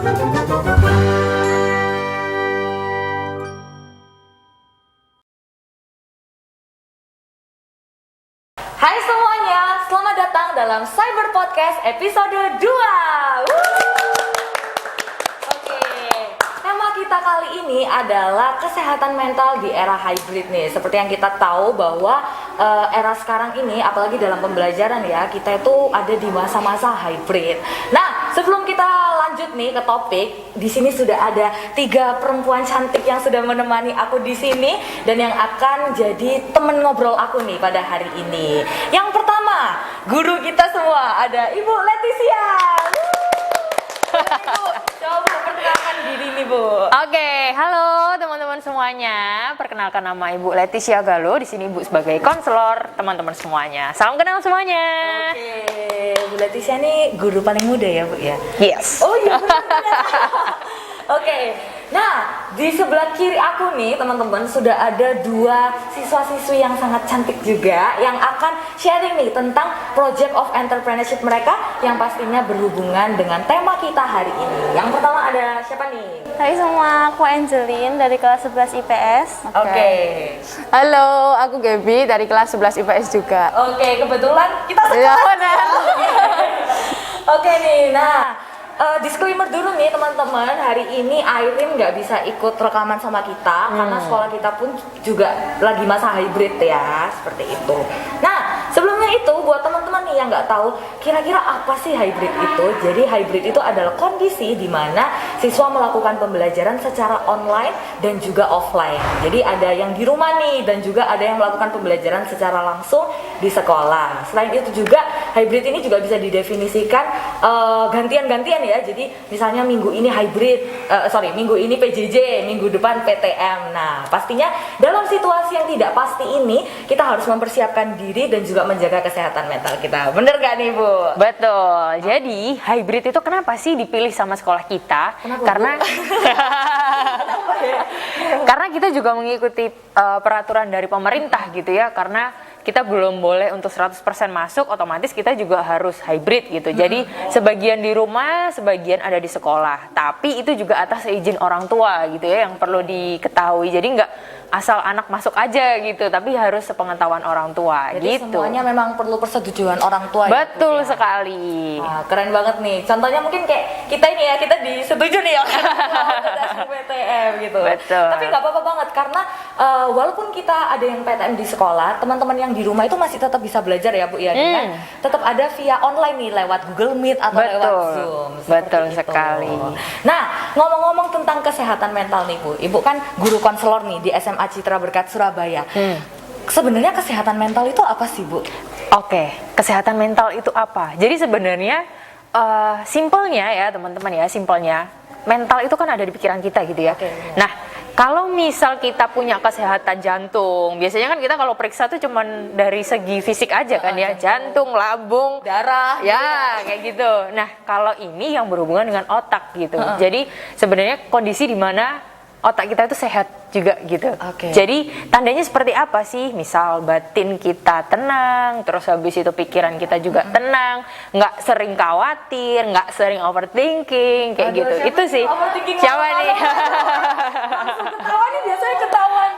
Hai semuanya, selamat datang dalam Cyber Podcast episode 2. Oke, tema kita kali ini adalah kesehatan mental di era hybrid nih. Seperti yang kita tahu bahwa era sekarang ini, apalagi dalam pembelajaran ya, kita itu ada di masa-masa hybrid. Nah, sebelum kita lanjut nih ke topik, di sini sudah ada 3 perempuan cantik yang sudah menemani aku di sini dan yang akan jadi temen ngobrol aku nih pada hari ini. Yang pertama, guru kita semua, ada Ibu Leticia. Ibu, coba perkenalkan diri nih Bu. Oke, halo teman-teman semuanya. Perkenalkan nama Ibu Leticia Galo. Di sini Ibu sebagai konselor teman-teman semuanya. Salam kenal semuanya. Oke, Bu Leticia nih guru paling muda ya Bu ya? Yes. Oh iya benar. Oke, nah di sebelah kiri aku nih teman-teman sudah ada 2 siswa-siswi yang sangat cantik juga yang akan sharing nih tentang project of entrepreneurship mereka yang pastinya berhubungan dengan tema kita hari ini. Yang pertama ada siapa nih? Hai semua, aku Angelin dari kelas 11 IPS. Oke. Halo, aku Gaby dari kelas 11 IPS juga. Oke, kebetulan kita Iya, sekelas. benar. Oke nih, nah disclaimer dulu nih teman-teman, hari ini Airin nggak bisa ikut rekaman sama kita karena sekolah kita pun juga lagi masa hybrid ya, seperti itu. Nah, sebelumnya itu buat teman-teman nih yang nggak tahu kira-kira apa sih hybrid itu. Jadi hybrid itu adalah kondisi di mana siswa melakukan pembelajaran secara online dan juga offline. Jadi ada yang di rumah nih dan juga ada yang melakukan pembelajaran secara langsung di sekolah. Selain itu juga hybrid ini juga bisa didefinisikan gantian-gantian ya. Jadi misalnya minggu ini minggu ini PJJ, minggu depan PTM. Nah, pastinya dalam situasi yang tidak pasti ini kita harus mempersiapkan diri dan juga menjaga kesehatan mental kita. Bener gak nih Bu? Betul. Jadi hybrid itu kenapa sih dipilih sama sekolah kita? Kenapa, Karena Bu? karena kita juga mengikuti peraturan dari pemerintah gitu ya. Karena kita belum boleh untuk 100% masuk, otomatis kita juga harus hybrid gitu. Jadi sebagian di rumah, sebagian ada di sekolah. Tapi itu juga atas izin orang tua gitu ya, yang perlu diketahui. Jadi nggak asal anak masuk aja gitu, tapi harus sepengetahuan orang tua. Jadi gitu. semuanya memang perlu persetujuan orang tua. Betul ya, Bu, ya? sekali. Wah, keren banget nih. Contohnya mungkin kayak kita ini ya, kita disetujui nih ya berdasarkan PTM gitu. Betul. Tapi nggak apa-apa banget karena walaupun kita ada yang PTM di sekolah, teman-teman yang di rumah itu masih tetap bisa belajar ya Bu ya, dengan tetap ada via online nih lewat Google Meet atau lewat Zoom. Betul Seperti itu. sekali. Nah, ngomong-ngomong tentang kesehatan mental nih Bu, Ibu kan guru konselor nih di SMA Citra Berkat Surabaya. Sebenarnya kesehatan mental itu apa sih Bu? Oke, kesehatan mental itu apa? Jadi sebenarnya simpelnya ya teman-teman ya, simpelnya mental itu kan ada di pikiran kita gitu ya. Oke, nah, kalau misal kita punya kesehatan jantung, biasanya kan kita kalau periksa tuh cuman dari segi fisik aja kan ya, jantung, lambung, Darah, ya kayak gitu. Nah, kalau ini yang berhubungan dengan otak gitu. Jadi sebenarnya kondisi di mana otak kita itu sehat juga gitu. Oke. Jadi tandanya seperti apa sih? Misal batin kita tenang, terus habis itu pikiran kita juga tenang, nggak sering khawatir, nggak sering overthinking kayak Aduh, gitu. siapa Itu nih sih. overthinking Siapa nih? Langsung ketawa nih, biasanya ketahuan.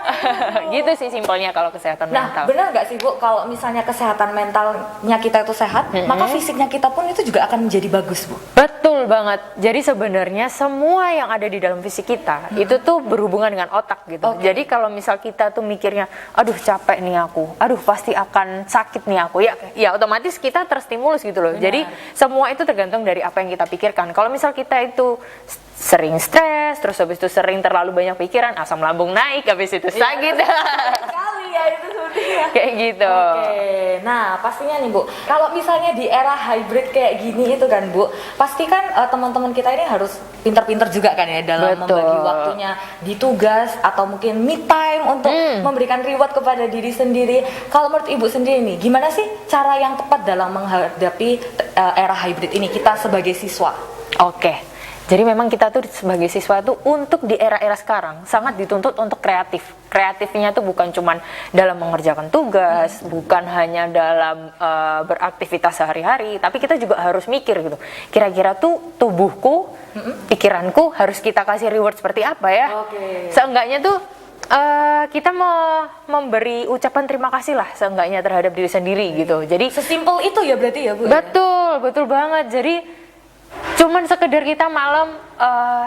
Gitu sih simpelnya kalau kesehatan Nah, mental. benar nggak sih Bu, kalau misalnya kesehatan mentalnya kita itu sehat, maka fisiknya kita pun itu juga akan menjadi bagus Bu. Betul banget. Jadi sebenarnya semua yang ada di dalam fisik kita itu tuh berhubungan dengan otak gitu. Oke. Jadi kalau misal kita tuh mikirnya, aduh capek nih aku, aduh pasti akan sakit nih aku, ya otomatis kita terstimulus gitu loh. Benar. Jadi semua itu tergantung dari apa yang kita pikirkan. Kalau misal kita itu sering stres, terus habis itu sering terlalu banyak pikiran, asam lambung naik, habis itu sakit. Kali ya itu sebenarnya. Kayak gitu. Oke, nah pastinya nih Bu, kalau misalnya di era hybrid kayak gini itu kan Bu, pasti kan teman-teman kita ini harus pinter-pinter juga kan ya dalam Betul. membagi waktunya di tugas atau mungkin me time untuk memberikan reward kepada diri sendiri. Kalau menurut Ibu sendiri nih, gimana sih cara yang tepat dalam menghadapi era hybrid ini kita sebagai siswa? Oke. Jadi memang kita tuh sebagai siswa tuh untuk di era-era sekarang sangat dituntut untuk kreatif. Kreatifnya tuh bukan cuman dalam mengerjakan tugas, bukan hanya dalam beraktivitas sehari-hari, tapi kita juga harus mikir gitu. Kira-kira tuh tubuhku, pikiranku harus kita kasih reward seperti apa ya? Seenggaknya tuh kita mau memberi ucapan terima kasih lah seenggaknya terhadap diri sendiri gitu. Jadi Sesimpel itu ya berarti ya Bu? betul banget. Jadi cuman sekedar kita malam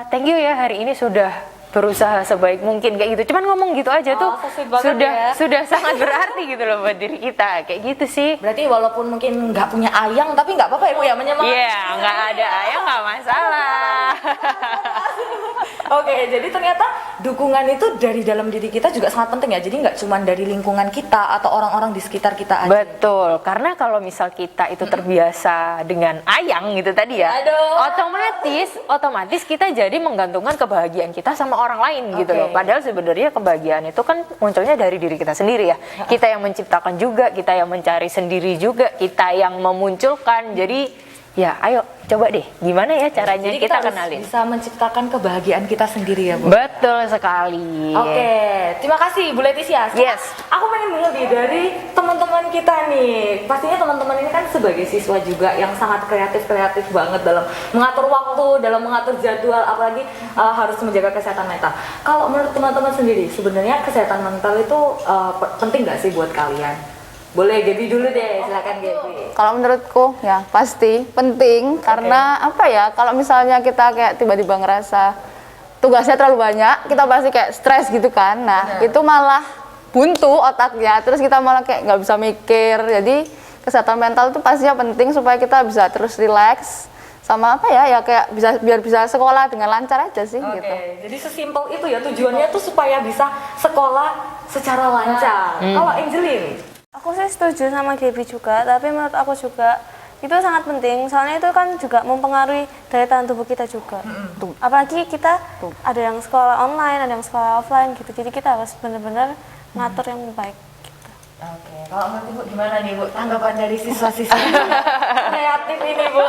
thank you ya hari ini sudah berusaha sebaik mungkin kayak gitu. Cuman ngomong gitu aja tuh sudah sangat berarti gitu loh buat diri kita. Kayak gitu sih. Berarti walaupun mungkin nggak punya ayang tapi nggak apa-apa ya Bu ya menyemangati. Iya, nggak ada ayang nggak masalah. Oke, jadi ternyata dukungan itu dari dalam diri kita juga sangat penting ya. Jadi nggak cuma dari lingkungan kita atau orang-orang di sekitar kita aja. Betul, karena kalau misal kita itu terbiasa dengan ayang gitu tadi ya, otomatis kita jadi menggantungkan kebahagiaan kita sama orang lain gitu loh. Padahal sebenarnya kebahagiaan itu kan munculnya dari diri kita sendiri ya. Kita yang menciptakan juga, kita yang mencari sendiri juga, kita yang memunculkan. Jadi ya, ayo coba deh, gimana ya caranya Jadi kita harus kenalin. bisa menciptakan kebahagiaan kita sendiri ya Bu. Betul sekali. Oke, terima kasih Bu Leticia. Yes. Aku pengen dengar nih dari teman-teman kita nih. Pastinya teman-teman ini kan sebagai siswa juga yang sangat kreatif banget dalam mengatur waktu, dalam mengatur jadwal, apalagi harus menjaga kesehatan mental. Kalau menurut teman-teman sendiri, sebenarnya kesehatan mental itu penting nggak sih buat kalian? Boleh Gaby dulu deh, silakan Gaby. Kalau menurutku ya pasti penting karena apa ya, kalau misalnya kita kayak tiba-tiba ngerasa tugasnya terlalu banyak, kita pasti kayak stres gitu kan. Nah, itu malah buntu otaknya, terus kita malah kayak nggak bisa mikir. Jadi kesehatan mental itu pastinya penting supaya kita bisa terus rileks sama apa ya kayak biar bisa sekolah dengan lancar aja sih gitu. Jadi sesimpel itu ya tujuannya tuh supaya bisa sekolah secara lancar. Kalau Angelin? Aku sih setuju sama Gaby juga, tapi menurut aku juga itu sangat penting, soalnya itu kan juga mempengaruhi daya tahan tubuh kita juga. Apalagi kita ada yang sekolah online, ada yang sekolah offline gitu, jadi kita harus benar-benar ngatur yang baik. Oke, kalau menurut Ibu gimana nih Bu? Tanggapan dari siswa-siswa kreatif ini Bu?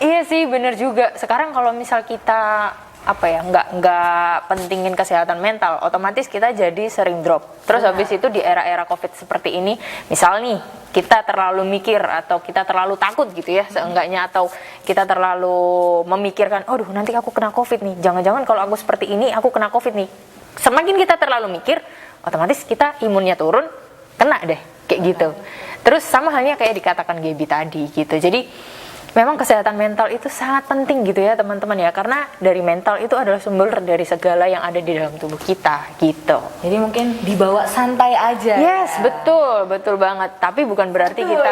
Iya sih, bener juga. Sekarang kalau misal kita nggak pentingin kesehatan mental, otomatis kita jadi sering drop. Terus habis itu di era-era COVID seperti ini, misal nih kita terlalu mikir atau kita terlalu takut gitu ya, seenggaknya, atau kita terlalu memikirkan, aduh nanti aku kena COVID nih, jangan-jangan kalau aku seperti ini aku kena COVID nih. Semakin kita terlalu mikir, otomatis kita imunnya turun, kena deh kayak gitu. Terus sama halnya kayak dikatakan Gaby tadi gitu. Jadi memang kesehatan mental itu sangat penting gitu ya teman-teman ya, karena dari mental itu adalah sumber dari segala yang ada di dalam tubuh kita gitu. Jadi mungkin dibawa santai aja. Yes, betul banget. Tapi bukan berarti kita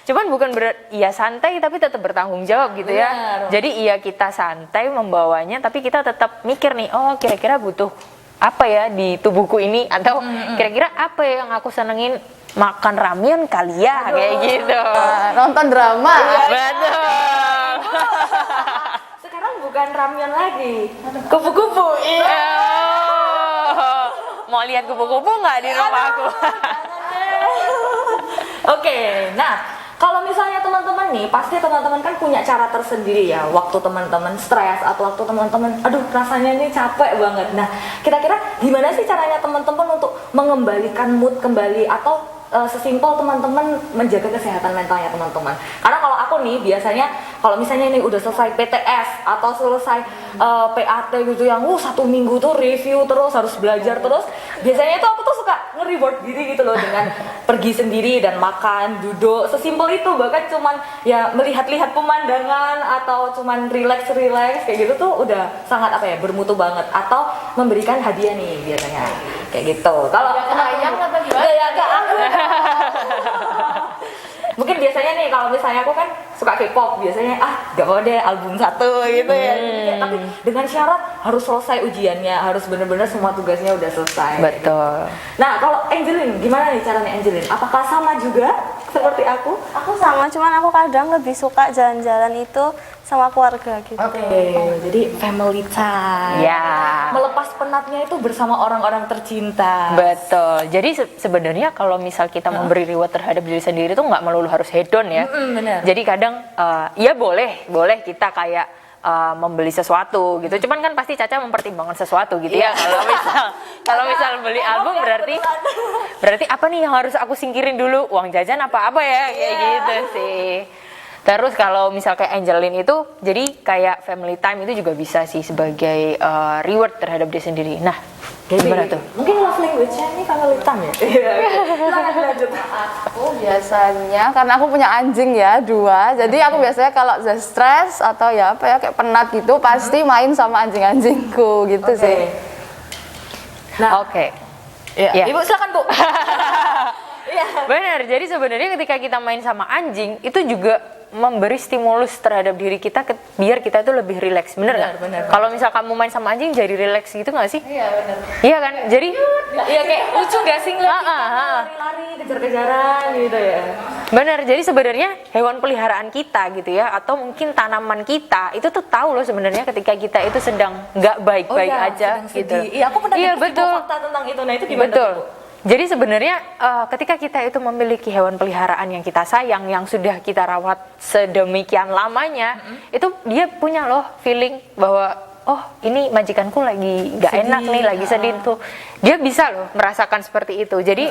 cuman bukan berarti iya santai tapi tetap bertanggung jawab gitu ya. Jadi iya kita santai membawanya, tapi kita tetap mikir nih, oh kira-kira butuh apa ya di tubuhku ini, atau kira-kira apa ya yang aku senengin, makan ramyeon kali ya, kayak gitu. Nonton drama. Betul. Sekarang bukan ramyeon lagi, kupu-kupu. Iya. Mau lihat kupu-kupu nggak di rumahku? Oke, nah kalau misalnya teman-teman nih, pasti teman-teman kan punya cara tersendiri ya, waktu teman-teman stres atau waktu teman-teman, aduh rasanya ini capek banget. Nah, kira-kira gimana sih caranya teman-teman untuk mengembalikan mood kembali, atau sesimpel teman-teman menjaga kesehatan mentalnya teman-teman? Karena kalau aku nih biasanya kalau misalnya ini udah selesai PTS atau selesai PAT gitu yang 1 minggu tuh review terus, harus belajar terus, biasanya itu aku tuh suka nge-reward diri gitu loh dengan pergi sendiri dan makan, duduk, sesimpel itu. Bahkan cuman ya melihat-lihat pemandangan atau cuman relax kayak gitu tuh udah sangat bermutu banget. Atau memberikan hadiah nih biasanya kayak gitu. Kalau ayam apa gimana? Ya enggak aku. Mungkin biasanya nih kalau misalnya aku kan suka K-pop, biasanya gak mau deh album 1 gitu ya. Tapi dengan syarat harus selesai ujiannya, harus benar-benar semua tugasnya udah selesai. Betul. Nah kalau Angelin, gimana nih caranya Angelin? Apakah sama juga seperti aku? Aku sama, cuman aku kadang lebih suka jalan-jalan itu sama keluarga gitu. Oke, jadi family time. Ya. Melepas penatnya itu bersama orang-orang tercinta. Betul. Jadi sebenarnya kalau misal kita memberi reward terhadap diri sendiri itu nggak melulu harus hedon ya. Benar. Jadi kadang ya boleh kita kayak membeli sesuatu gitu. Cuman kan pasti Caca mempertimbangkan sesuatu gitu ya. Kalau misal beli album berarti apa nih yang harus aku singkirin dulu? Uang jajan apa ya kayak gitu sih. Terus kalau misal kayak Angelin itu jadi kayak family time itu juga bisa sih sebagai reward terhadap dia sendiri. Nah, gimana tuh? Mungkin love language-nya ini family time ya? Silakan lanjut. Aku biasanya karena aku punya anjing ya 2, jadi aku biasanya kalau udah stres atau ya apa ya kayak penat gitu pasti main sama anjing-anjingku gitu sih. Nah, Oke. ya. Ya. Ibu silakan Bu. Iya. Benar, jadi sebenarnya ketika kita main sama anjing itu juga memberi stimulus terhadap diri kita biar kita itu lebih rileks, bener nggak? Benar. Kalau misal kamu main sama anjing jadi rileks gitu nggak sih? Iya benar. Iya kan, jadi Iya kayak lucu gak sih ngeliat kita lari-lari, kejar-kejaran gitu ya. benar. Jadi sebenarnya hewan peliharaan kita gitu ya, atau mungkin tanaman kita itu tuh tahu loh sebenarnya ketika kita itu sedang nggak baik-baik aja sedang gitu. sedih. Iya, aku pernah Iya, dengar betul. fakta tentang itu. Nah, itu gimana Betul. tuh, Bu? Jadi sebenarnya ketika kita itu memiliki hewan peliharaan yang kita sayang, yang sudah kita rawat sedemikian lamanya, itu dia punya loh feeling bahwa oh ini majikanku lagi nggak Sedih, enak nih, lagi sedih tuh. Dia bisa loh merasakan seperti itu. Jadi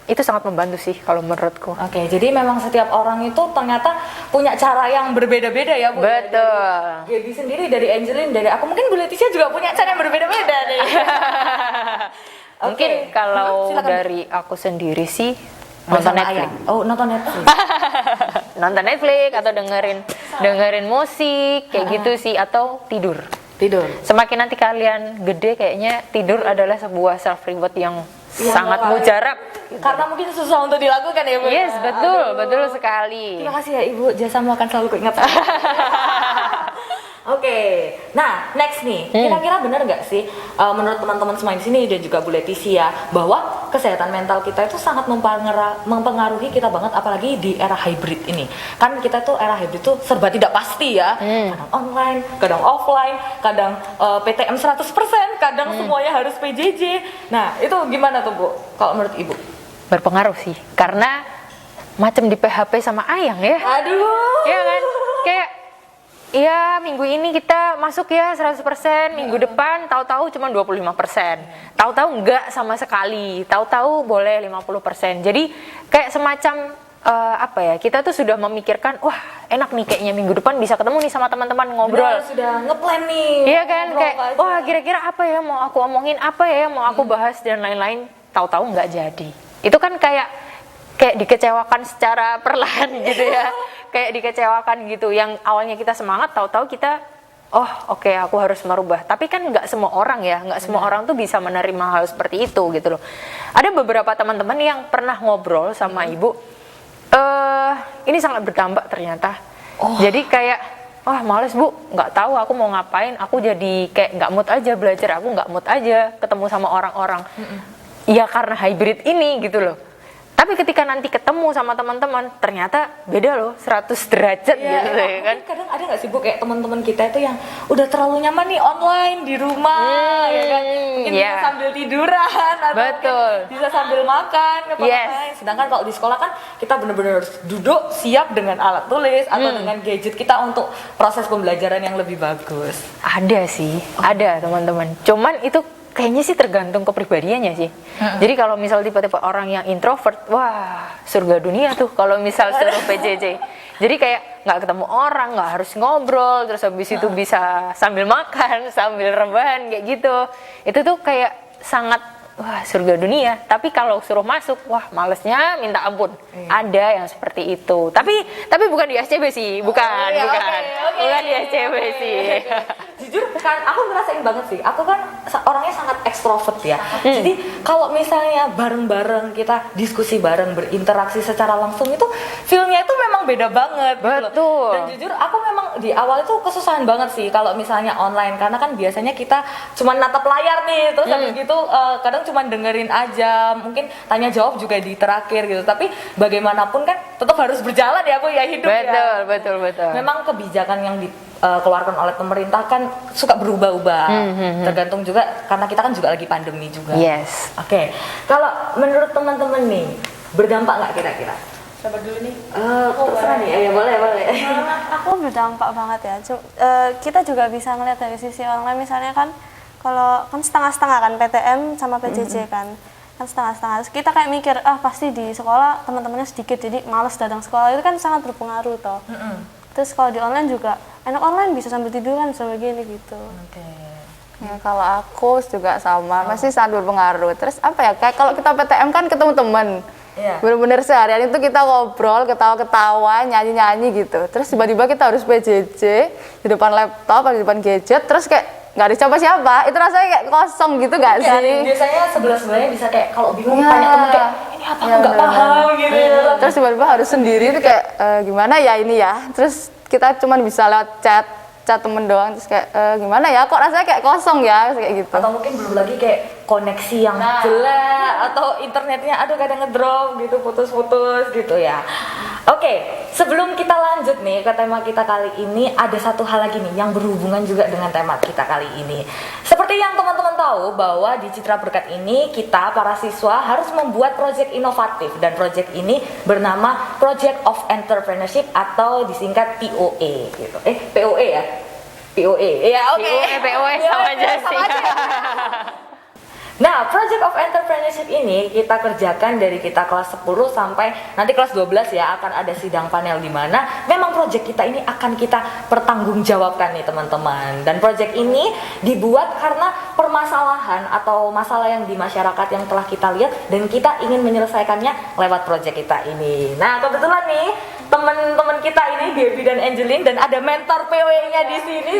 itu sangat membantu sih kalau menurutku. Oke, jadi memang setiap orang itu ternyata punya cara yang berbeda-beda ya, Bu. Betul. Dari Gaby sendiri, dari Angelin, dari aku mungkin Bu Leticia juga punya cara yang berbeda-beda nih. Mungkin kalau silakan. dari aku sendiri sih nonton Bersama Netflix. ayah. Oh, nonton Netflix. Nonton Netflix atau dengerin musik kayak gitu sih, atau tidur. Tidur. Semakin nanti kalian gede kayaknya tidur adalah sebuah self reward yang Iya, sangat Mbak. mujarab. Karena mungkin susah untuk dilakukan ya, Bu. Yes, betul sekali. Terima kasih ya Ibu, jasamu akan selalu kuingat. Oke, nah next nih, kira-kira benar nggak sih menurut teman-teman semua di sini dan juga Bu Leticia bahwa kesehatan mental kita itu sangat mempengaruhi kita banget, apalagi di era hybrid ini. Kan kita tuh era hybrid tuh serba tidak pasti ya, kadang online, kadang offline, kadang PTM 100%, kadang semuanya harus PJJ. Nah itu gimana tuh Bu, kalau menurut Ibu? Berpengaruh sih, karena macam di PHP sama Ayang ya. Aduh. Iya kan? Kayak iya, minggu ini kita masuk ya 100%, minggu depan tahu-tahu cuma 25%. Tahu-tahu enggak sama sekali, tahu-tahu boleh 50%. Jadi kayak semacam apa ya? Kita tuh sudah memikirkan, wah, enak nih kayaknya minggu depan bisa ketemu nih sama teman-teman ngobrol. Benar, sudah ngeplan nih. Iya kan? ngobrol Kayak aja. wah, kira-kira apa ya mau aku omongin, apa ya mau aku bahas dan lain-lain. Tahu-tahu enggak jadi. Itu kan kayak dikecewakan secara perlahan gitu ya. Kayak dikecewakan gitu, yang awalnya kita semangat, tahu-tahu kita oke, aku harus merubah. Tapi kan nggak semua orang ya, nggak semua orang tuh bisa menerima hal seperti itu gitu loh. Ada beberapa teman-teman yang pernah ngobrol sama ibu, ini sangat berdampak ternyata. Jadi kayak males Bu, nggak tahu aku mau ngapain, aku jadi kayak nggak mood aja belajar, aku nggak mood aja ketemu sama orang-orang. Ya karena hybrid ini gitu loh. Tapi ketika nanti ketemu sama teman-teman, ternyata beda loh, 100 derajat gitu ya kan. Kadang ada nggak sih Bu kayak teman-teman kita itu yang udah terlalu nyaman nih online di rumah, ya kan? Mungkin bisa sambil tiduran atau Betul. mungkin bisa sambil makan, ngapa-ngapain. Sedangkan kalau di sekolah kan kita benar-benar harus duduk siap dengan alat tulis atau dengan gadget kita untuk proses pembelajaran yang lebih bagus. Ada sih, ada teman-teman. Cuman itu kayaknya sih tergantung kepribadiannya sih. Jadi kalau misal tipe-tipe orang yang introvert, wah surga dunia tuh kalau misal suruh PJJ. Jadi kayak nggak ketemu orang, nggak harus ngobrol, terus habis itu bisa sambil makan, sambil rebahan kayak gitu. Itu tuh kayak sangat wah surga dunia. Tapi kalau suruh masuk, wah malesnya minta ampun. Ada yang seperti itu. Tapi bukan di SCB sih, bukan. Bukan di SCB sih. Jujur kan aku ngerasain banget sih, aku kan orangnya sangat ekstrovert ya. Jadi kalau misalnya bareng-bareng kita diskusi bareng, berinteraksi secara langsung itu feel-nya itu memang beda banget gitu loh. Betul. Dan jujur aku memang di awal itu kesusahan banget sih kalau misalnya online, karena kan biasanya kita cuma natap layar nih, terus habis gitu kadang cuma dengerin aja, mungkin tanya jawab juga di terakhir gitu. Tapi bagaimanapun kan tetap harus berjalan ya Bu ya, hidup ya. Betul. Memang kebijakan yang dikeluarkan oleh pemerintah kan suka berubah-ubah. Tergantung juga karena kita kan juga lagi pandemi juga. Yes. Oke, kalau menurut teman-teman nih berdampak nggak kira-kira? Siapa dulu nih? Terserah nih, ya boleh. Aku berdampak banget ya. Kita juga bisa ngeliat dari sisi online, misalnya kan kalau kan setengah-setengah kan PTM sama PJJ kan setengah-setengah. Terus kita kayak mikir pasti di sekolah teman-temannya sedikit jadi males datang sekolah, itu kan sangat berpengaruh toh. Terus kalau di online juga enak, online bisa sambil tiduran sambil gini gitu. Ya, kalau aku juga sama, masih sangat berpengaruh. Terus apa ya, kayak kalau kita PTM kan ketemu temen. Iya. Bener-bener seharian itu kita ngobrol, ketawa-ketawa, nyanyi-nyanyi gitu. Terus tiba-tiba kita harus PJJ di depan laptop, di depan gadget, terus kayak nggak ada siapa-siapa. Itu rasanya kayak kosong gitu nggak sih? Biasanya sebelah-sebelahnya bisa kayak kalau bingung Iya. tanya temen kayak ini apa aku nggak paham gitu. Terus tiba-tiba harus sendiri itu kayak gimana ya ini ya. Terus kita cuman bisa lewat chat temen doang, terus kayak gimana ya, kok rasanya kayak kosong ya, kayak gitu. Atau mungkin belum lagi kayak koneksi yang jelek atau internetnya aduh kadang ngedrop gitu, putus-putus gitu ya. Oke, sebelum kita lanjut nih ke tema kita kali ini, ada satu hal lagi nih yang berhubungan juga dengan tema kita kali ini. Seperti yang teman-teman tahu bahwa di Citra Berkat ini kita para siswa harus membuat proyek inovatif, dan proyek ini bernama Project of Entrepreneurship atau disingkat POE gitu. POE ya? POE. Ya, oke. POE sama aja sih. Nah, Project of Entrepreneurship ini kita kerjakan dari kita kelas 10 sampai nanti kelas 12 ya, akan ada sidang panel di mana memang project kita ini akan kita pertanggungjawabkan nih teman-teman. Dan project ini dibuat karena permasalahan atau masalah yang di masyarakat yang telah kita lihat dan kita ingin menyelesaikannya lewat project kita ini. Nah, kebetulan nih teman-teman kita ini Gaby dan Angeline, dan ada mentor PW-nya di sini.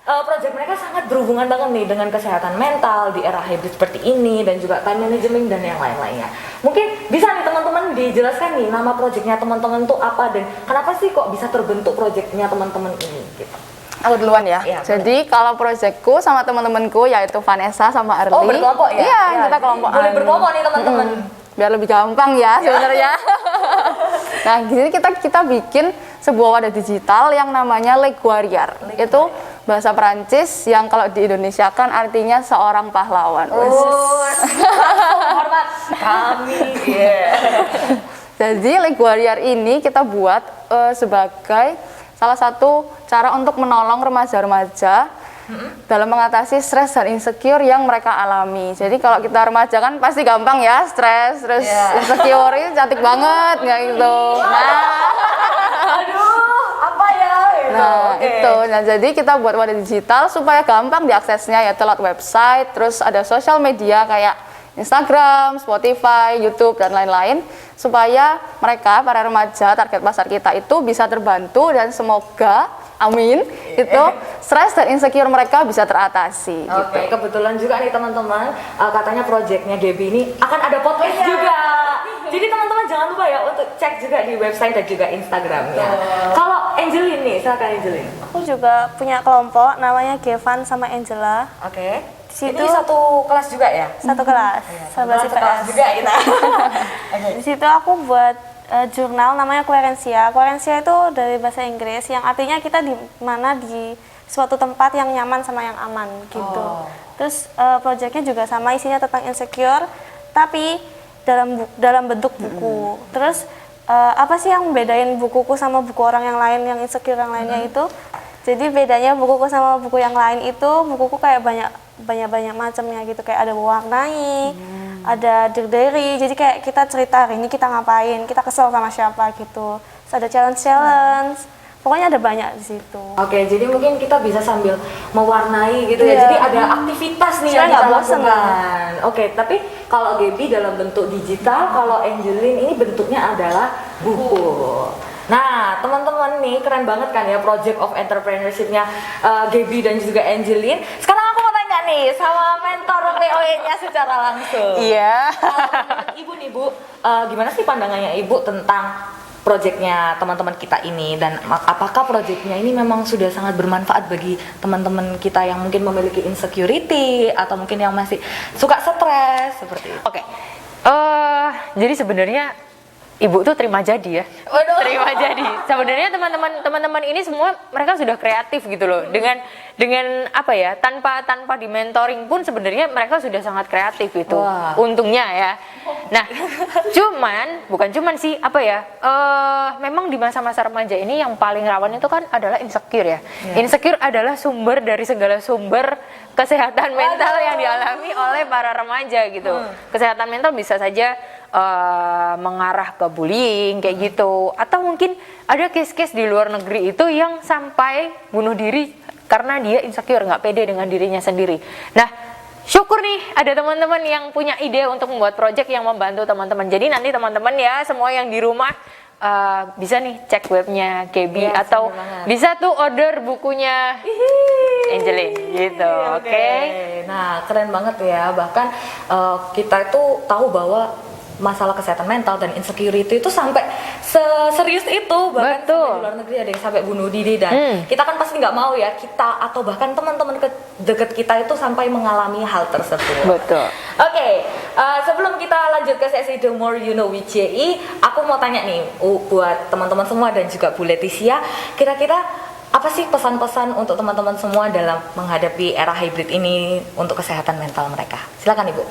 Project mereka sangat berhubungan banget nih dengan kesehatan mental di era hybrid seperti ini, dan juga time management dan yang lain-lainnya. Mungkin bisa nih teman-teman dijelaskan nih nama projectnya teman-teman tuh apa, dan kenapa sih kok bisa terbentuk projectnya teman-teman ini gitu. Aku duluan ya. Iya, Jadi kalau proyekku sama teman-temanku yaitu Vanessa sama Arli. Oh, berkelompok ya? Iya, kita kelompokan. Boleh berkelompok nih teman-teman. Biar lebih gampang ya sebenarnya. Nah, jadi kita bikin sebuah wadah digital yang namanya Leguariar. Itu bahasa Perancis yang kalau di Indonesia kan artinya seorang pahlawan. Hormat kami. Jadi Leguariar ini kita buat sebagai salah satu cara untuk menolong remaja-remaja dalam mengatasi stres dan insecure yang mereka alami. Jadi kalau kita remaja kan pasti gampang ya stres, terus insecure itu cantik banget nggak gitu. Nah, jadi kita buat wadah digital supaya gampang diaksesnya, yaitu lewat website, terus ada sosial media kayak Instagram, Spotify, YouTube, dan lain-lain, supaya mereka, para remaja, target pasar kita itu bisa terbantu dan semoga, amin, itu stres dan insecure mereka bisa teratasi. Oke, gitu. kebetulan juga nih teman-teman, katanya projectnya Gaby ini akan ada podcast juga. Jadi teman-teman jangan lupa ya untuk cek juga di website dan juga Instagramnya. Kalau Angeline nih, silakan Angeline. Aku juga punya kelompok namanya Gevan sama Angela. Oke. Situ- Ini satu kelas juga ya? Satu kelas, sahabat Kebetulan sekelas IPS. juga kita. Di situ aku buat jurnal namanya Querencia. Querencia itu dari bahasa Inggris yang artinya kita di mana di suatu tempat yang nyaman sama yang aman gitu. Terus proyeknya juga sama, isinya tentang insecure, tapi dalam bentuk buku. Terus apa sih yang membedain bukuku sama buku orang yang lain yang insecure yang lainnya itu? Jadi bedanya bukuku sama buku yang lain itu, bukuku kayak banyak macamnya gitu, kayak ada mewarnai, ada dear diary. Jadi kayak kita cerita hari ini kita ngapain, kita kesel sama siapa gitu. Terus ada challenge. Pokoknya ada banyak di situ. Oke, jadi mungkin kita bisa sambil mewarnai gitu ya. Iya. Jadi ada aktivitas nih yang Supaya kita nggak bosen lakukan. Oke, tapi kalau Gaby dalam bentuk digital, kalau Angeline ini bentuknya adalah buku. Nah, teman-teman nih keren banget kan ya Project of Entrepreneurship-nya Gaby dan juga Angeline. Sekarang aku mau tanya nih sama mentor POE-nya secara langsung. Iya. Kalau menurut Ibu nih Bu, gimana sih pandangannya Ibu tentang proyeknya teman-teman kita ini, dan apakah proyeknya ini memang sudah sangat bermanfaat bagi teman-teman kita yang mungkin memiliki insecurity atau mungkin yang masih suka stres seperti itu? Oke. Jadi sebenarnya ibu tuh terima jadi ya. Waduh. Terima jadi. Sebenarnya teman-teman ini semua mereka sudah kreatif gitu loh. Dengan apa ya? Tanpa di mentoring pun sebenarnya mereka sudah sangat kreatif gitu. Wah. Untungnya ya. Nah, bukan cuman sih apa ya? Memang di masa-masa remaja ini yang paling rawan itu kan adalah insecure ya. Insecure adalah sumber dari segala sumber kesehatan mental yang dialami oleh para remaja gitu. Kesehatan mental bisa saja mengarah ke bullying kayak gitu, atau mungkin ada case-case di luar negeri itu yang sampai bunuh diri karena dia insecure, nggak pede dengan dirinya sendiri. Nah, syukur nih ada teman-teman yang punya ide untuk membuat project yang membantu teman-teman. Jadi nanti teman-teman ya semua yang di rumah bisa nih cek webnya KB atau bisa tuh order bukunya Angeline gitu. Oke. Nah, keren banget ya. Bahkan kita itu tahu bahwa masalah kesehatan mental dan insecurity itu sampai serius itu, bahkan Betul. sampai di luar negeri ada yang sampai bunuh diri, dan kita kan pasti nggak mau ya kita atau bahkan teman-teman dekat kita itu sampai mengalami hal tersebut. Betul. Oke, sebelum kita lanjut ke sesi The More You Know with JI, aku mau tanya nih buat teman-teman semua dan juga Bu Leticia, kira-kira apa sih pesan-pesan untuk teman-teman semua dalam menghadapi era hybrid ini untuk kesehatan mental mereka? Silakan Ibu.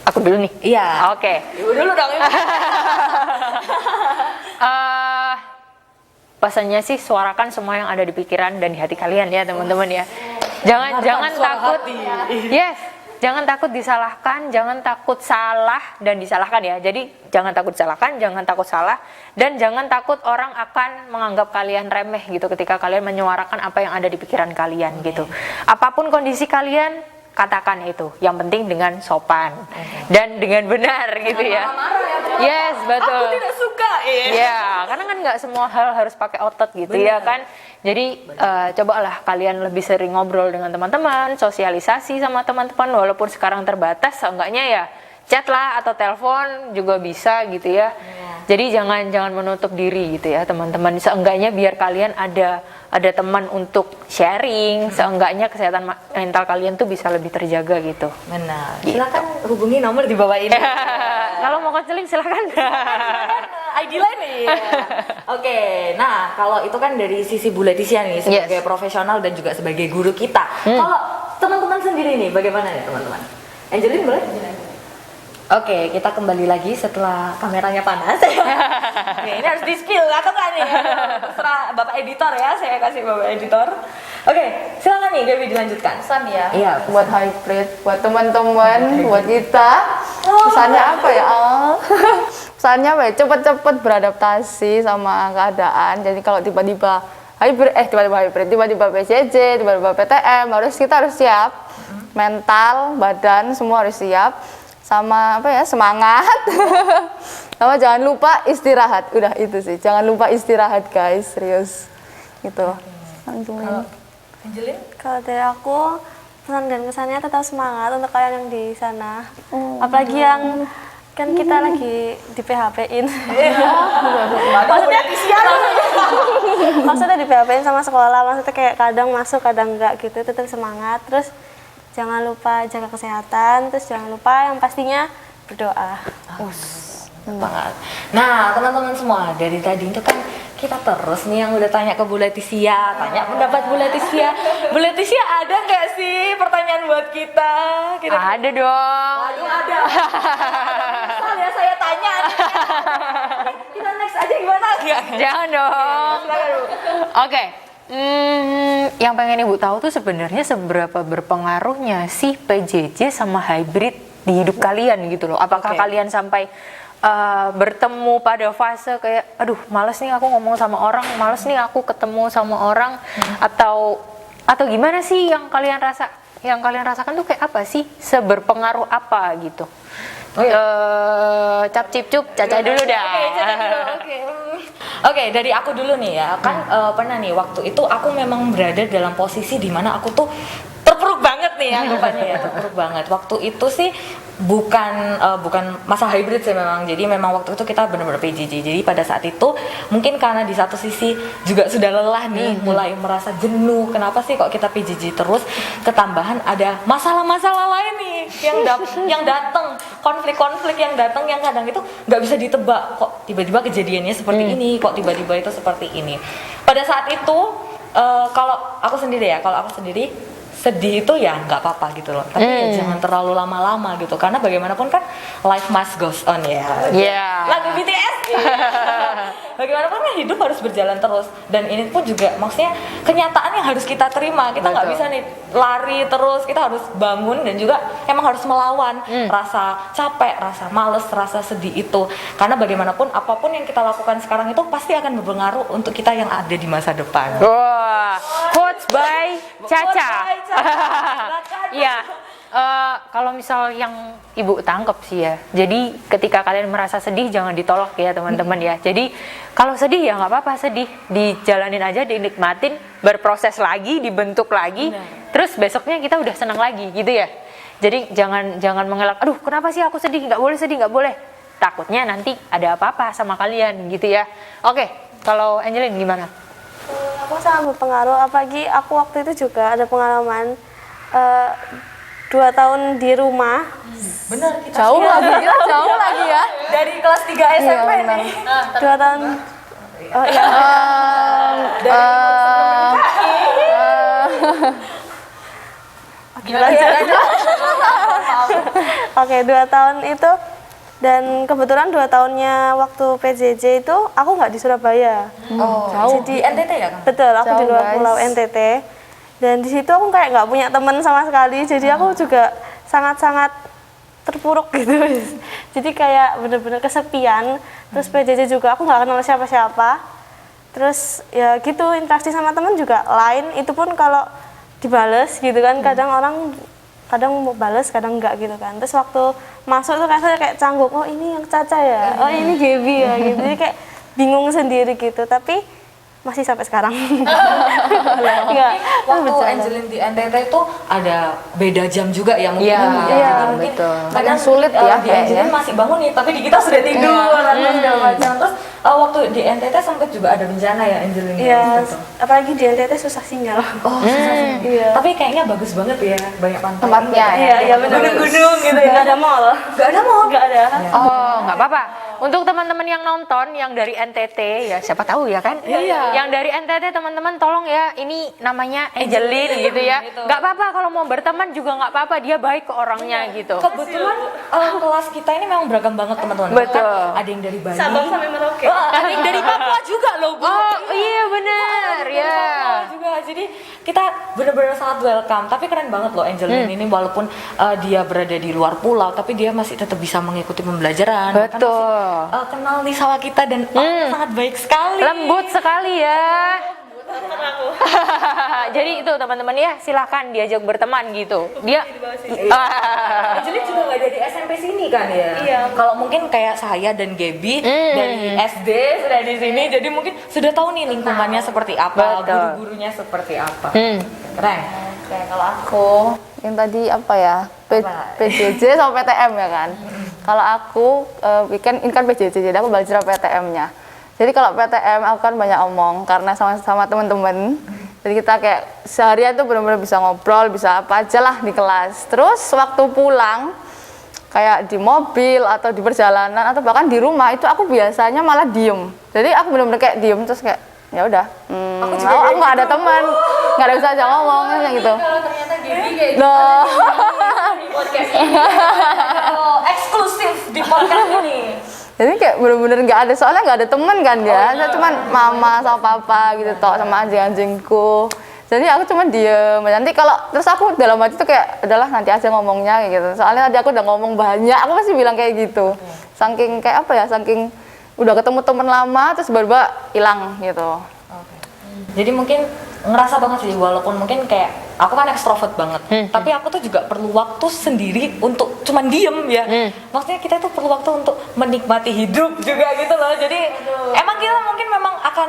Aku dulu nih. Iya. Oke. Ibu dulu dong, Ibu. Pesannya sih suarakan semua yang ada di pikiran dan di hati kalian ya teman-teman ya. Jangan suara takut. hati. Yes. Jangan takut disalahkan, jangan takut salah dan disalahkan ya. Jadi jangan takut disalahkan, jangan takut salah, dan jangan takut orang akan menganggap kalian remeh gitu ketika kalian menyuarakan apa yang ada di pikiran kalian gitu. Apapun kondisi kalian, katakan itu. Yang penting dengan sopan dan dengan benar gitu ya. Yes, betul. Aku tidak suka. Ya, karena kan nggak semua hal harus pakai otot gitu ya kan. Jadi cobalah kalian lebih sering ngobrol dengan teman-teman, sosialisasi sama teman-teman walaupun sekarang terbatas, seenggaknya ya chat lah atau telepon juga bisa gitu ya. Jadi jangan menutup diri gitu ya teman-teman. Seenggaknya biar kalian ada teman untuk sharing, seenggaknya kesehatan mental kalian tuh bisa lebih terjaga gitu. Benar. Gitu. Silakan hubungi nomor di bawah ini. Kalau mau konseling silakan. ID line nih. Oke, nah kalau itu kan dari sisi Bu Leticia nih sebagai profesional dan juga sebagai guru kita. Kalau teman-teman sendiri nih bagaimana ya teman-teman? Angeline boleh? Oke, kita kembali lagi setelah kameranya panas. Oke, ini harus di spill, aku kan nih. Terserah Bapak editor ya, saya kasih Bapak editor. Oke, silakan nih Gaby dilanjutkan. Pesan ya, Iya, buat hybrid, buat teman-teman, buat kita. Pesannya apa ya? Pesannya apa ya? Cepet-cepet beradaptasi sama keadaan. Jadi kalau tiba-tiba hybrid, tiba-tiba PJJ, tiba-tiba PTM, kita harus siap. Mental, badan, semua harus siap. Sama apa ya, semangat. Sama jangan lupa istirahat. Udah itu sih, jangan lupa istirahat guys, serius gitu. Kalau Angeline? Kalau dari aku, pesan dan kesannya tetap semangat untuk kalian yang di sana. Apalagi yang kan kita lagi di PHP-in. Maksudnya di PHP-in sama sekolah, maksudnya kayak kadang masuk, kadang enggak gitu, tetap semangat. Terus jangan lupa jaga kesehatan, terus jangan lupa yang pastinya berdoa. Banget. Nah, teman-teman semua, dari tadi itu kan kita terus nih yang udah tanya ke Bu Leticia, tanya pendapat Bu Leticia. Bu Leticia, ada nggak sih pertanyaan buat kita? Ada dong. Waduh, ada. Misal ya saya tanya. Kita next aja gimana? Jangan dong. Silakan, Bu. Oke. Yang pengen Ibu tahu tuh sebenarnya seberapa berpengaruhnya sih PJJ sama hybrid di hidup kalian gitu loh. Apakah kalian sampai bertemu pada fase kayak aduh males nih aku ngomong sama orang, males nih aku ketemu sama orang, atau gimana sih yang kalian rasakan tuh kayak apa sih, seberpengaruh apa gitu. Cap cip cup Caca dulu dah. Oke, dari aku dulu nih ya. Kan pernah nih waktu itu aku memang berada dalam posisi di mana aku tuh terpuruk banget nih anggapannya ya, terpuruk banget. Waktu itu sih bukan masa hybrid sih memang. Jadi memang waktu itu kita benar-benar PJJ. Jadi pada saat itu mungkin karena di satu sisi juga sudah lelah nih, mulai merasa jenuh. Kenapa sih kok kita PJJ terus? Ketambahan ada masalah-masalah lain nih yang datang, konflik-konflik yang datang yang kadang itu nggak bisa ditebak. Kok tiba-tiba kejadiannya seperti ini? Kok tiba-tiba itu seperti ini? Pada saat itu kalau aku sendiri sedih itu ya nggak apa-apa gitu loh, tapi ya jangan terlalu lama-lama gitu, karena bagaimanapun kan life must goes on ya. Lagu BTS. Bagaimanapun kan hidup harus berjalan terus, dan ini pun juga maksudnya kenyataan yang harus kita terima. Kita nggak bisa nih lari terus, kita harus bangun dan juga emang harus melawan rasa capek, rasa males, rasa sedih itu, karena bagaimanapun apapun yang kita lakukan sekarang itu pasti akan berpengaruh untuk kita yang ada di masa depan. Wah, quotes by Caca. Iya, kalau misal yang ibu tangkep sih ya, jadi ketika kalian merasa sedih jangan ditolak ya teman-teman ya. Jadi kalau sedih ya nggak apa-apa, sedih dijalanin aja, dinikmatin, berproses lagi, dibentuk lagi, terus besoknya kita udah senang lagi gitu ya. Jadi jangan mengelak, aduh kenapa sih aku sedih, nggak boleh sedih, nggak boleh, takutnya nanti ada apa-apa sama kalian gitu ya. Oke, kalau Angelin gimana? Aku sangat berpengaruh, apalagi aku waktu itu juga ada pengalaman 2 tahun di rumah. Benar, kita Jauh lagi ya. dari kelas 3 SMP benar. nih. 2 tahun. Oh iya. Oke, 2 tahun itu, dan kebetulan 2 tahunnya waktu PJJ itu aku nggak di Surabaya. Jauh. Di NTT ya kan? Betul, aku di Jauh, luar guys. pulau NTT. Dan di situ aku kayak nggak punya teman sama sekali, jadi aku juga sangat-sangat terpuruk gitu. Jadi kayak bener-bener kesepian. Terus PJJ juga aku nggak kenal siapa-siapa. Terus ya gitu, interaksi sama teman juga lain. Itu pun kalau dibales gitu kan, kadang mau bales, kadang enggak gitu kan. Terus waktu masuk tuh kayak canggung, oh ini yang Caca ya, oh ini Gaby ya gitu. Jadi kayak bingung sendiri gitu, tapi masih sampai sekarang. Enggak. Waktu Angelin di NTT itu ada beda jam juga ya mungkin. Iya, Jadi mungkin betul. kadang Sulit ya di Angelin kayaknya. masih bangun nih, tapi di kita sudah tidur atau segala macam. Terus waktu di NTT sempat juga ada bencana ya Angelin. Iya, Gitu. apalagi di NTT susah sinyal. Oh, susah. Iya. Tapi kayaknya bagus banget ya, banyak pantai. Tempatnya ya. Iya, benar. Gunung-gunung gitu ya. Enggak ada mall. Gak ada mau. Enggak ada. Oh, nggak apa-apa. Untuk teman-teman yang nonton yang dari NTT ya, siapa tahu ya kan? Iya. Yang dari NTT teman-teman tolong ya, ini namanya Angelin gitu ya. Nggak apa-apa kalau mau berteman juga nggak apa-apa, dia baik ke orangnya gitu. Kebetulan kelas kita ini memang beragam banget teman-teman. Betul. Bahkan ada yang dari Bali. Sabang sampai Merauke. Ada yang dari Papua juga loh, Bu. Oh iya benar ya. Papua juga. Jadi kita benar-benar sangat welcome. Tapi keren banget loh Angelin ini, walaupun dia berada di luar pulau, tapi dia masih tetap bisa mengikuti pembelajaran. Bahkan Betul. masih, kenal nih sama kita dan sangat baik sekali. Lembut sekali ya. Jadi itu teman-teman ya, silahkan diajak berteman gitu. Dia Angelin juga nggak dari SMP sini kan ya? Iya. Kalau mungkin kayak saya dan Gaby dari SD sudah di sini, jadi mungkin sudah tahu nih lingkungannya seperti apa, Betul. guru-gurunya seperti apa. Hmm. Keren. Oke, kalau aku yang tadi apa ya, PJJ sama PTM ya kan. Kalau aku ini kan PJJ, jadi aku belajar PTM-nya. Jadi kalau PTM aku kan banyak omong karena sama teman-teman. Jadi kita kayak seharian tuh benar-benar bisa ngobrol, bisa apa aja lah di kelas. Terus waktu pulang kayak di mobil atau di perjalanan atau bahkan di rumah itu aku biasanya malah diem. Jadi aku benar-benar kayak diem terus kayak ya udah. Aku nggak ada teman, nggak ada bisa aja ngomong kayak gitu. Kalau ternyata Gaby kayak Loh. di podcast ini. Eksklusif di podcast ini. Jadi kayak bener-bener nggak ada, soalnya nggak ada temen kan ya, saya cuman mama sama papa gitu toh, sama anjing-anjingku. Jadi aku cuma diem, nanti kalau terus aku dalam hati tuh kayak adalah nanti aja ngomongnya kayak gitu. Soalnya tadi aku udah ngomong banyak, aku masih bilang kayak gitu. Saking kayak apa ya, saking udah ketemu temen lama terus baru hilang gitu. Jadi mungkin ngerasa banget sih, walaupun mungkin kayak aku kan ekstrovert banget, tapi aku tuh juga perlu waktu sendiri untuk cuman diem ya. Maksudnya kita tuh perlu waktu untuk menikmati hidup juga gitu loh. Jadi emang kita mungkin memang akan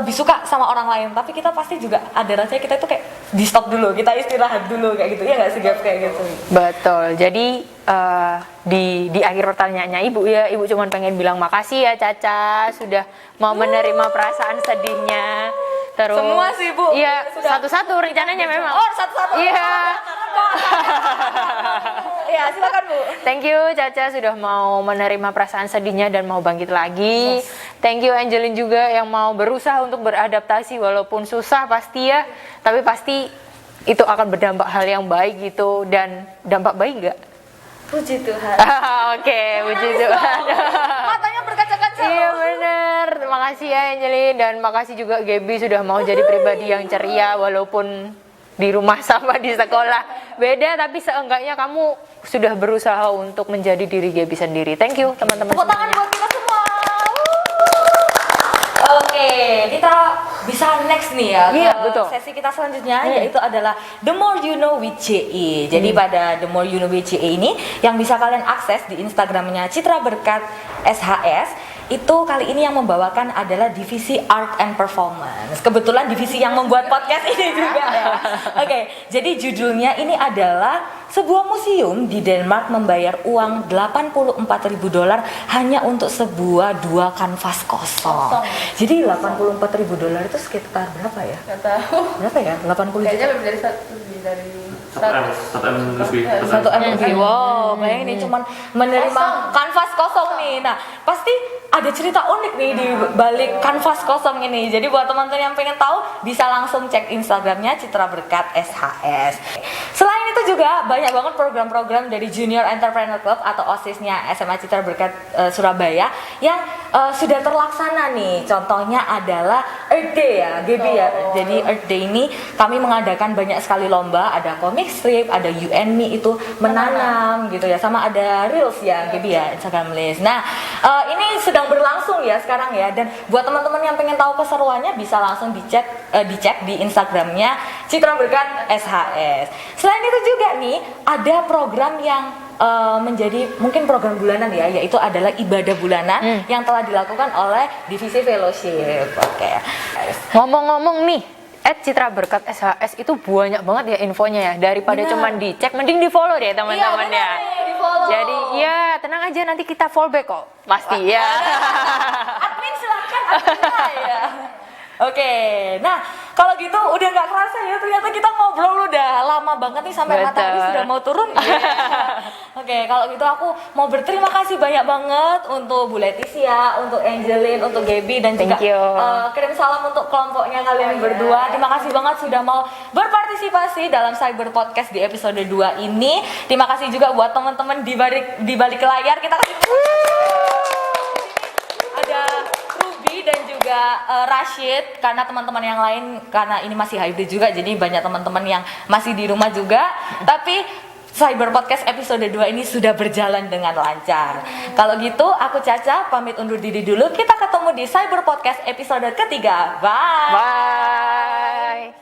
lebih suka sama orang lain, tapi kita pasti juga ada rasanya kita tuh kayak di stop dulu, kita istirahat dulu kayak gitu ya nggak sih Gap, kayak gitu. Betul. Jadi di akhir pertanyaannya Ibu ya, Ibu cuma pengen bilang makasih ya Caca sudah mau menerima perasaan sedihnya. Terus Semua sih, Bu. Iya, Sudah. satu-satu rencananya memang. Oh, satu-satu. Iya. Iya, silakan Bu. Thank you Caca sudah mau menerima perasaan sedihnya dan mau bangkit lagi. Thank you Angelin juga yang mau berusaha untuk beradaptasi walaupun susah pasti ya, tapi pasti itu akan berdampak hal yang baik gitu. Dan dampak baik nggak? Puji Tuhan. Oke, puji Tuhan. Matanya berkaca-kaca. Iya bener, makasih ya Angelin dan makasih juga Gaby sudah mau jadi pribadi yang ceria walaupun di rumah sama di sekolah beda, tapi seenggaknya kamu sudah berusaha untuk menjadi diri Gaby sendiri. Thank you teman-teman Tepuk tangan semuanya. buat kita semua. Oke, kita bisa next nih ya Iya, ke betul. sesi kita selanjutnya yaitu adalah The More You Know with JE. Jadi pada The More You Know with JE ini yang bisa kalian akses di Instagramnya Citra Berkat SHS. Itu kali ini yang membawakan adalah divisi Art and Performance. Kebetulan divisi yang membuat podcast ini juga ya. Oke, jadi judulnya ini adalah sebuah museum di Denmark membayar uang $84.000 hanya untuk sebuah 2 kanvas kosong. Jadi $84.000 itu sekitar berapa ya? Nggak tahu. Berapa ya? 80 Kayaknya juta. lebih dari Satu M lebih. 1 M lebih. Wow, bayangin nih cuman menerima kanvas kosong nih. Nah, pasti ada cerita unik nih di balik kanvas kosong ini. Jadi buat teman-teman yang pengen tahu bisa langsung cek Instagramnya Citra Berkat SHS. Selain itu juga banyak banget program-program dari Junior Entrepreneur Club atau OSIS-nya SMA Citra Berkat Surabaya yang sudah terlaksana nih. Contohnya adalah Earth Day ya, Gaby ya. Jadi Earth Day ini kami mengadakan banyak sekali lomba, ada comic strip, ada You and Me itu menanam gitu ya, sama ada Reels ya, Gaby ya, Instagram Reels. Nah, ini sedang berlangsung ya sekarang ya, dan buat teman-teman yang pengen tahu keseruannya bisa langsung dicek di Instagramnya Citra Berkat SHS. Selain itu juga nih ada program yang menjadi mungkin program bulanan ya, yaitu adalah ibadah bulanan yang telah dilakukan oleh divisi fellowship. Oke. Ngomong-ngomong nih, Citra Berkat SHS itu banyak banget ya infonya ya. Daripada cuman dicek, mending di follow deh teman-teman Iya, ya. bener nih, di-follow. Jadi ya tenang aja, nanti kita fallback kok, pasti ya. Admin silakan adminnya ya. Oke, nah kalau gitu udah nggak kerasa ya, ternyata kita ngobrol udah lama banget nih sampai Betul. matahari sudah mau turun. Oke, kalau gitu aku mau berterima kasih banyak banget untuk Bu Leticia, untuk Angelin, untuk Gaby dan juga Thank you. kirim salam untuk kelompoknya kalian berdua. Terima kasih banget sudah mau berpartisipasi dalam Cyber Podcast di episode 2 ini. Terima kasih juga buat teman-teman di balik layar. Kita kasih ada Ruby dan juga Rashid, karena teman-teman yang lain karena ini masih hybrid juga, jadi banyak teman-teman yang masih di rumah juga. Tapi Cyber Podcast episode 2 ini sudah berjalan dengan lancar. Kalau gitu aku Caca pamit undur diri dulu. Kita ketemu di Cyber Podcast episode ketiga. Bye. Bye.